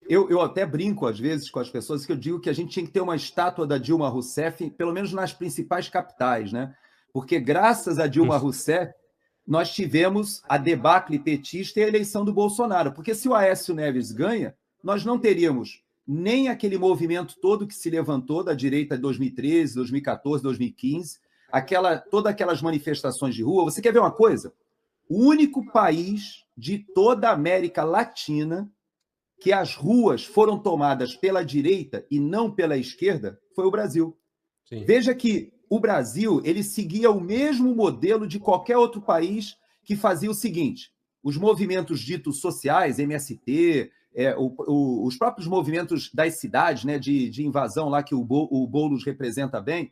Eu até brinco, às vezes, com as pessoas que eu digo que a gente tinha que ter uma estátua da Dilma Rousseff, pelo menos nas principais capitais, né? Porque graças a Dilma Rousseff, nós tivemos a debacle petista e a eleição do Bolsonaro. Porque se o Aécio Neves ganha, nós não teríamos nem aquele movimento todo que se levantou da direita em 2013, 2014, 2015, todas aquelas manifestações de rua. Você quer ver uma coisa? O único país de toda a América Latina que as ruas foram tomadas pela direita e não pela esquerda foi o Brasil. Sim. Veja que o Brasil ele seguia o mesmo modelo de qualquer outro país que fazia o seguinte: os movimentos ditos sociais, MST, os próprios movimentos das cidades, né, de invasão lá que o Boulos representa bem,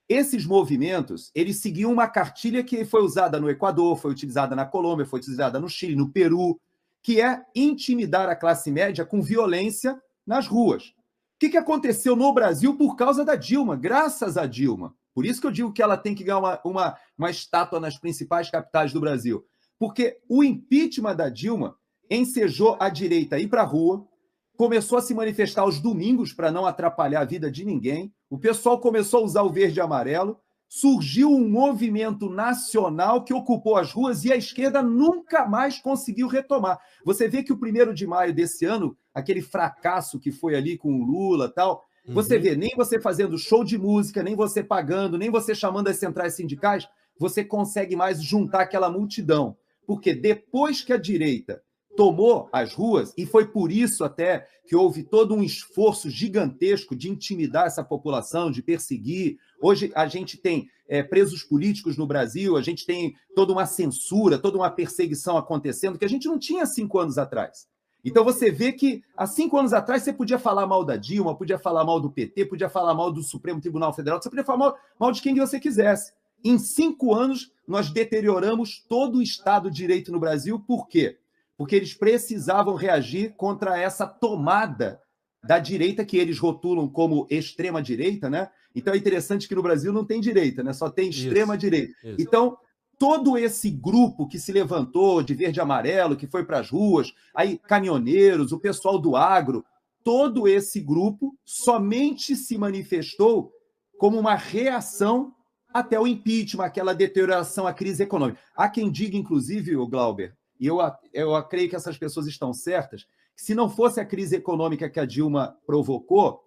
esses movimentos eles seguiam uma cartilha que foi usada no Equador, foi utilizada na Colômbia, foi utilizada no Chile, no Peru, que é intimidar a classe média com violência nas ruas. O que aconteceu no Brasil por causa da Dilma, graças a Dilma? Por isso que eu digo que ela tem que ganhar uma estátua nas principais capitais do Brasil. Porque o impeachment da Dilma ensejou a direita a ir para a rua, começou a se manifestar aos domingos para não atrapalhar a vida de ninguém, o pessoal começou a usar o verde e amarelo, surgiu um movimento nacional que ocupou as ruas e a esquerda nunca mais conseguiu retomar. Você vê que o 1º de maio desse ano, aquele fracasso que foi ali com o Lula e tal, você vê, nem você fazendo show de música, nem você pagando, nem você chamando as centrais sindicais, você consegue mais juntar aquela multidão. Porque depois que a direita tomou as ruas, e foi por isso até que houve todo um esforço gigantesco de intimidar essa população, de perseguir. Hoje a gente tem presos políticos no Brasil, a gente tem toda uma censura, toda uma perseguição acontecendo que a gente não tinha 5 anos atrás. Então você vê que há 5 anos atrás você podia falar mal da Dilma, podia falar mal do PT, podia falar mal do Supremo Tribunal Federal, você podia falar mal de quem você quisesse. Em 5 anos, nós deterioramos todo o Estado de Direito no Brasil. Por quê? Porque eles precisavam reagir contra essa tomada da direita, que eles rotulam como extrema-direita, né? Então é interessante que no Brasil não tem direita, né? Só tem extrema-direita. Então, todo esse grupo que se levantou de verde e amarelo, que foi para as ruas, aí caminhoneiros, o pessoal do agro, todo esse grupo somente se manifestou como uma reação até o impeachment, aquela deterioração, a crise econômica. Há quem diga, inclusive, o Glauber, e eu creio que essas pessoas estão certas, que se não fosse a crise econômica que a Dilma provocou,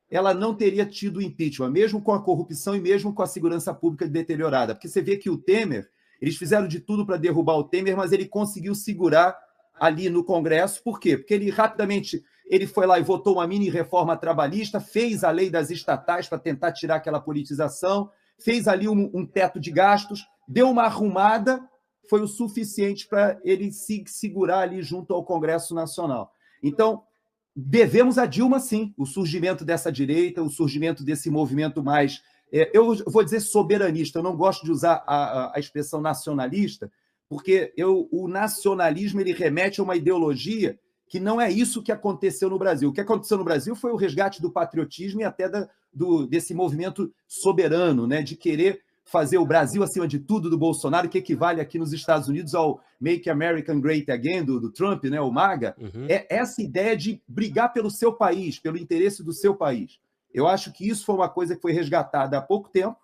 ela não teria tido impeachment, mesmo com a corrupção e mesmo com a segurança pública deteriorada. Porque você vê que o Temer, eles fizeram de tudo para derrubar o Temer, mas ele conseguiu segurar ali no Congresso. Por quê? Porque ele rapidamente ele foi lá e votou uma mini reforma trabalhista, fez a lei das estatais para tentar tirar aquela politização, fez ali um teto de gastos, deu uma arrumada, foi o suficiente para ele se segurar ali junto ao Congresso Nacional. Então, devemos a Dilma, sim, o surgimento dessa direita, o surgimento desse movimento mais, eu vou dizer soberanista, eu não gosto de usar a expressão nacionalista, porque o nacionalismo ele remete a uma ideologia que não é isso que aconteceu no Brasil. O que aconteceu no Brasil foi o resgate do patriotismo e até desse movimento soberano, né, de querer fazer o Brasil acima de tudo do Bolsonaro, que equivale aqui nos Estados Unidos ao Make America Great Again, do Trump, né, o MAGA. É essa ideia de brigar pelo seu país, pelo interesse do seu país. Eu acho que isso foi uma coisa que foi resgatada há pouco tempo.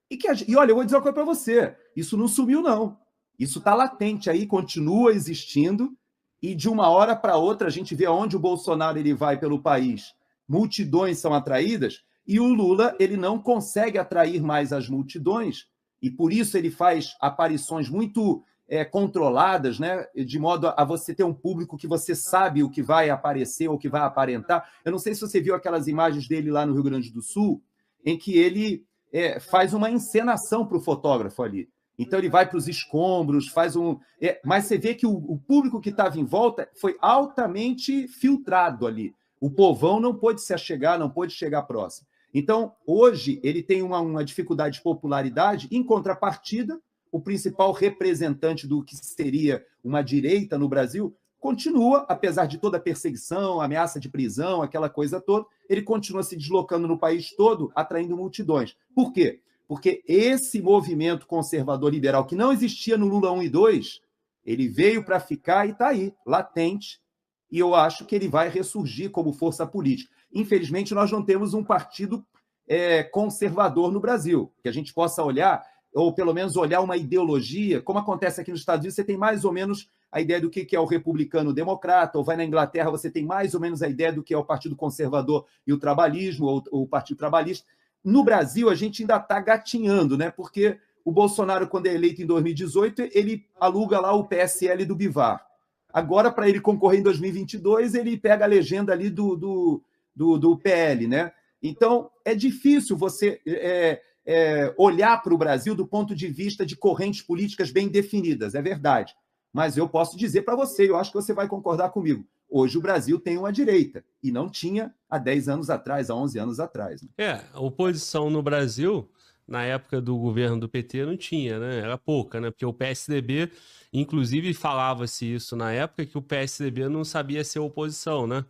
E olha, eu vou dizer uma coisa para você, isso não sumiu, não. Isso está latente aí, continua existindo, e de uma hora para outra a gente vê onde o Bolsonaro ele vai pelo país, multidões são atraídas, e o Lula ele não consegue atrair mais as multidões, e por isso ele faz aparições muito controladas, né? De modo a você ter um público que você sabe o que vai aparecer ou o que vai aparentar. Eu não sei se você viu aquelas imagens dele lá no Rio Grande do Sul, em que ele faz uma encenação para o fotógrafo ali. Então ele vai para os escombros, faz mas você vê que o público que estava em volta foi altamente filtrado ali. O povão não pôde se achegar, não pôde chegar próximo. Então, hoje, ele tem uma dificuldade de popularidade. Em contrapartida, o principal representante do que seria uma direita no Brasil continua, apesar de toda a perseguição, ameaça de prisão, aquela coisa toda, ele continua se deslocando no país todo, atraindo multidões. Por quê? Porque esse movimento conservador liberal, que não existia no Lula 1 e 2, ele veio para ficar e está aí, latente, e eu acho que ele vai ressurgir como força política. Infelizmente, nós não temos um partido conservador no Brasil, que a gente possa olhar, ou pelo menos olhar uma ideologia, como acontece aqui nos Estados Unidos, você tem mais ou menos a ideia do que é o republicano-democrata, ou vai na Inglaterra, você tem mais ou menos a ideia do que é o Partido Conservador e o trabalhismo, ou o Partido Trabalhista. No Brasil, a gente ainda está gatinhando, né? Porque o Bolsonaro, quando é eleito em 2018, ele aluga lá o PSL do Bivar. Agora, para ele concorrer em 2022, ele pega a legenda ali do PL, né? Então, é difícil você olhar para o Brasil do ponto de vista de correntes políticas bem definidas, é verdade. Mas eu posso dizer para você, eu acho que você vai concordar comigo, hoje o Brasil tem uma direita, e não tinha há 10 anos atrás, há 11 anos atrás. Né? A oposição no Brasil, na época do governo do PT, não tinha, né? Era pouca, né? Porque o PSDB, inclusive falava-se isso na época, que o PSDB não sabia ser oposição, né?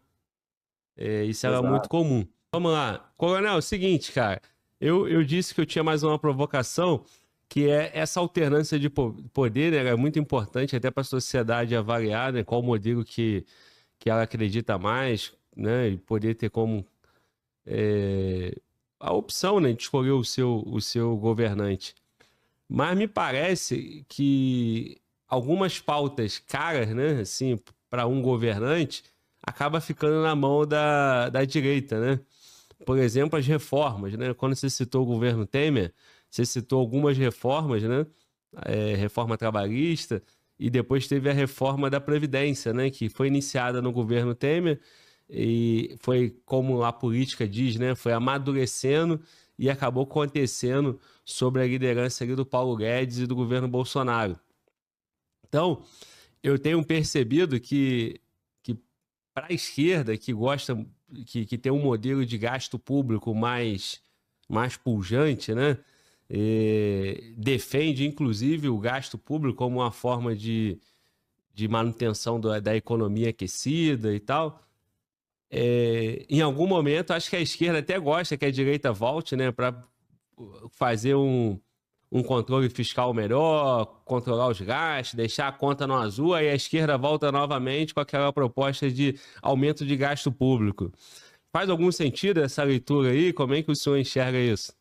Isso era muito comum. Vamos lá. Coronel, é o seguinte, cara. Eu disse que eu tinha mais uma provocação, que é essa alternância de poder, né? É muito importante até para a sociedade avaliar, né? Qual modelo que ela acredita mais, né? E poder ter como a opção, né, de escolher o seu governante. Mas me parece que algumas pautas caras, né, assim, para um governante, acaba ficando na mão da direita, né? Por exemplo, as reformas, né? Quando você citou o governo Temer, você citou algumas reformas, né? Reforma trabalhista, e depois teve a reforma da Previdência, né? Que foi iniciada no governo Temer e foi, como a política diz, né? Foi amadurecendo e acabou acontecendo sobre a liderança ali do Paulo Guedes e do governo Bolsonaro. Então, eu tenho percebido que para a esquerda, que gosta, que tem um modelo de gasto público mais pujante, né? Defende, inclusive, o gasto público como uma forma de manutenção da economia aquecida e tal. Em algum momento, acho que a esquerda até gosta que a direita volte, né? Para fazer um controle fiscal melhor, controlar os gastos, deixar a conta no azul, aí a esquerda volta novamente com aquela proposta de aumento de gasto público. Faz algum sentido essa leitura aí? Como é que o senhor enxerga isso?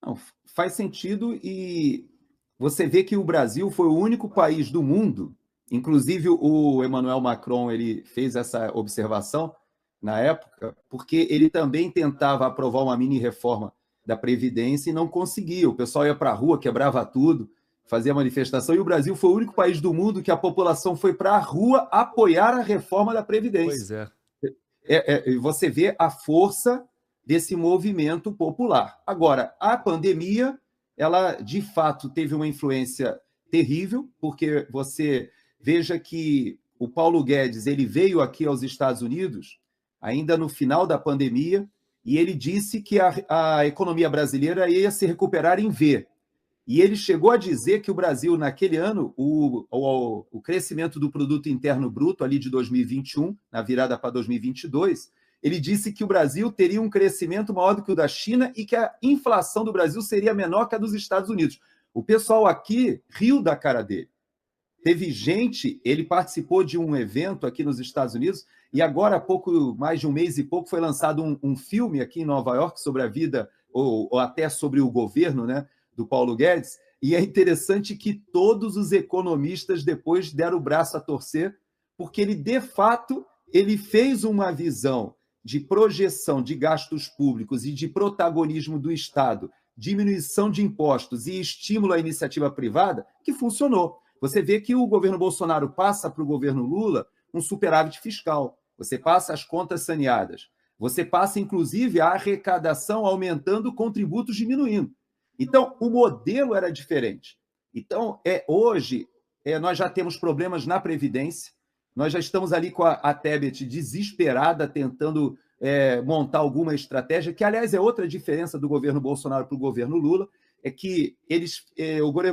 Não, faz sentido, e você vê que o Brasil foi o único país do mundo, inclusive o Emmanuel Macron ele fez essa observação na época, porque ele também tentava aprovar uma mini-reforma da Previdência e não conseguia. O pessoal ia para a rua, quebrava tudo, fazia manifestação, e o Brasil foi o único país do mundo que a população foi para a rua apoiar a reforma da Previdência. Pois é. Você vê a força desse movimento popular. Agora, a pandemia, ela de fato teve uma influência terrível, porque você veja que o Paulo Guedes ele veio aqui aos Estados Unidos ainda no final da pandemia, e ele disse que a economia brasileira ia se recuperar em V. E ele chegou a dizer que o Brasil, naquele ano, o crescimento do produto interno bruto ali de 2021, na virada para 2022, ele disse que o Brasil teria um crescimento maior do que o da China e que a inflação do Brasil seria menor que a dos Estados Unidos. O pessoal aqui riu da cara dele. Teve gente, ele participou de um evento aqui nos Estados Unidos, e agora há pouco, mais de um mês e pouco, foi lançado um filme aqui em Nova York sobre a vida, ou até sobre o governo, né, do Paulo Guedes, e é interessante que todos os economistas depois deram o braço a torcer, porque ele, de fato, ele fez uma visão de projeção de gastos públicos e de protagonismo do Estado, diminuição de impostos e estímulo à iniciativa privada, que funcionou. Você vê que o governo Bolsonaro passa para o governo Lula um superávit fiscal, você passa as contas saneadas, você passa, inclusive, a arrecadação aumentando, contributos diminuindo. Então, o modelo era diferente. Então, hoje, nós já temos problemas na Previdência, nós já estamos ali com a Tebet desesperada, tentando montar alguma estratégia, que, aliás, é outra diferença do governo Bolsonaro para o governo Lula, é que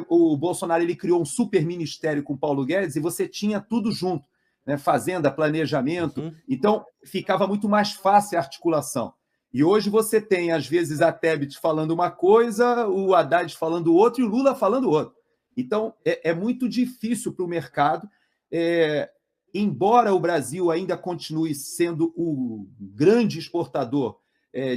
o Bolsonaro ele criou um super ministério com o Paulo Guedes e você tinha tudo junto, né? Fazenda, planejamento, então ficava muito mais fácil a articulação. E hoje você tem, às vezes, a Tebet falando uma coisa, o Haddad falando outra e o Lula falando outra. Então, é muito difícil para o mercado. embora o Brasil ainda continue sendo o grande exportador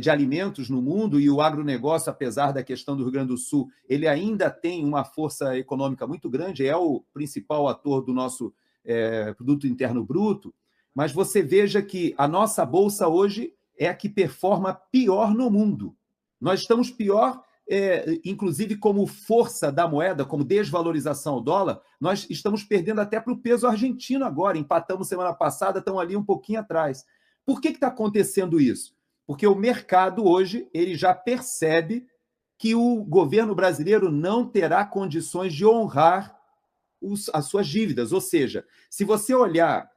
de alimentos no mundo, e o agronegócio, apesar da questão do Rio Grande do Sul, ele ainda tem uma força econômica muito grande, é o principal ator do nosso produto interno bruto, mas você veja que a nossa bolsa hoje é a que performa pior no mundo. Nós estamos pior, inclusive como força da moeda, como desvalorização ao dólar, nós estamos perdendo até para o peso argentino agora, empatamos semana passada, estão ali um pouquinho atrás. Por que está acontecendo isso? Porque o mercado hoje ele já percebe que o governo brasileiro não terá condições de honrar as suas dívidas. Ou seja, se você olhar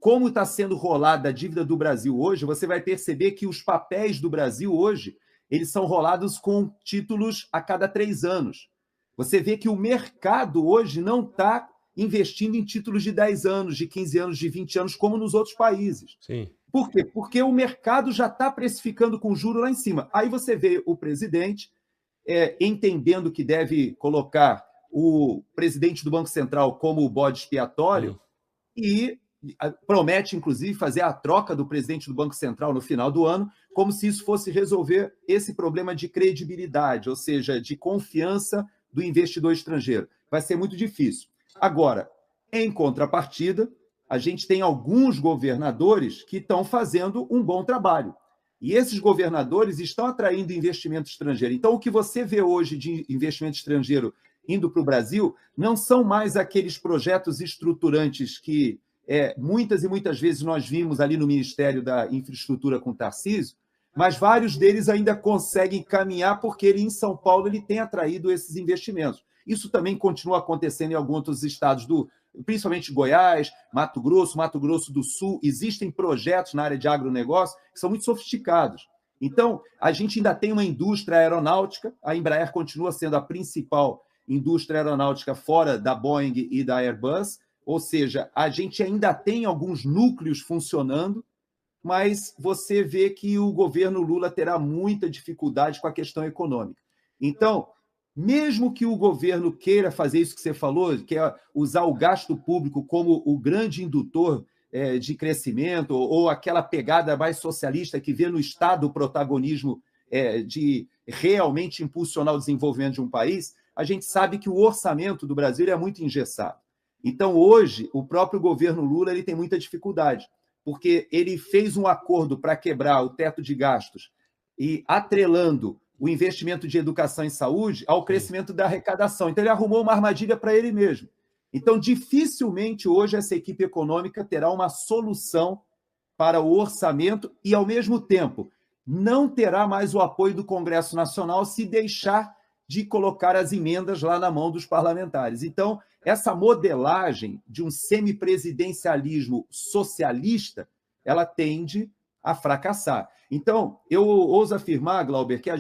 como está sendo rolada a dívida do Brasil hoje, você vai perceber que os papéis do Brasil hoje eles são rolados com títulos a cada 3 anos. Você vê que o mercado hoje não está investindo em títulos de 10 anos, de 15 anos, de 20 anos, como nos outros países. Sim. Por quê? Porque o mercado já está precificando com juro lá em cima. Aí você vê o presidente entendendo que deve colocar o presidente do Banco Central como o bode expiatório e promete, inclusive, fazer a troca do presidente do Banco Central no final do ano, como se isso fosse resolver esse problema de credibilidade, ou seja, de confiança do investidor estrangeiro. Vai ser muito difícil. Agora, em contrapartida, a gente tem alguns governadores que estão fazendo um bom trabalho. E esses governadores estão atraindo investimento estrangeiro. Então, o que você vê hoje de investimento estrangeiro indo para o Brasil não são mais aqueles projetos estruturantes que muitas e muitas vezes nós vimos ali no Ministério da Infraestrutura com o Tarcísio, mas vários deles ainda conseguem caminhar porque ele, em São Paulo, ele tem atraído esses investimentos. Isso também continua acontecendo em alguns outros estados, principalmente Goiás, Mato Grosso do Sul. Existem projetos na área de agronegócio que são muito sofisticados. Então, a gente ainda tem uma indústria aeronáutica, a Embraer continua sendo a principal indústria aeronáutica fora da Boeing e da Airbus, ou seja, a gente ainda tem alguns núcleos funcionando, mas você vê que o governo Lula terá muita dificuldade com a questão econômica. Então, mesmo que o governo queira fazer isso que você falou, que é usar o gasto público como o grande indutor de crescimento, ou aquela pegada mais socialista que vê no Estado o protagonismo de realmente impulsionar o desenvolvimento de um país, a gente sabe que o orçamento do Brasil é muito engessado. Então, hoje, o próprio governo Lula ele tem muita dificuldade, porque ele fez um acordo para quebrar o teto de gastos e atrelando o investimento de educação e saúde ao crescimento da arrecadação. Então, ele arrumou uma armadilha para ele mesmo. Então, dificilmente hoje essa equipe econômica terá uma solução para o orçamento e, ao mesmo tempo, não terá mais o apoio do Congresso Nacional se deixar de colocar as emendas lá na mão dos parlamentares. Então, essa modelagem de um semipresidencialismo socialista, ela tende a fracassar. Então, eu ouso afirmar, Glauber, que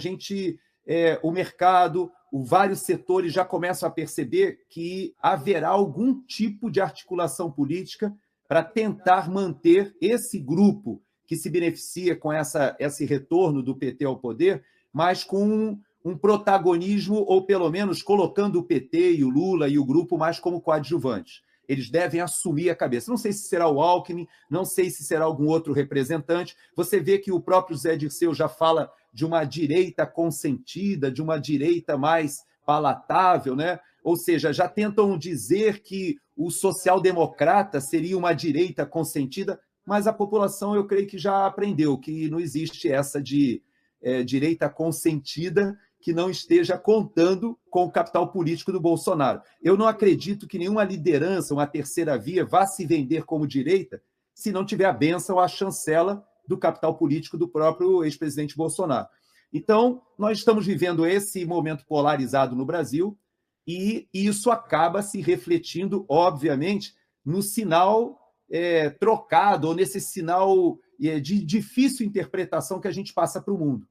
o mercado, vários setores já começam a perceber que haverá algum tipo de articulação política para tentar manter esse grupo que se beneficia com esse retorno do PT ao poder, mas com um protagonismo, ou pelo menos colocando o PT e o Lula e o grupo mais como coadjuvantes. Eles devem assumir a cabeça. Não sei se será o Alckmin, não sei se será algum outro representante. Você vê que o próprio Zé Dirceu já fala de uma direita consentida, de uma direita mais palatável, né? Ou seja, já tentam dizer que o social-democrata seria uma direita consentida, mas a população, eu creio que já aprendeu que não existe essa de direita consentida que não esteja contando com o capital político do Bolsonaro. Eu não acredito que nenhuma liderança, uma terceira via, vá se vender como direita se não tiver a bênção, a chancela do capital político do próprio ex-presidente Bolsonaro. Então, nós estamos vivendo esse momento polarizado no Brasil e isso acaba se refletindo, obviamente, no sinal trocado, ou nesse sinal de difícil interpretação que a gente passa para o mundo.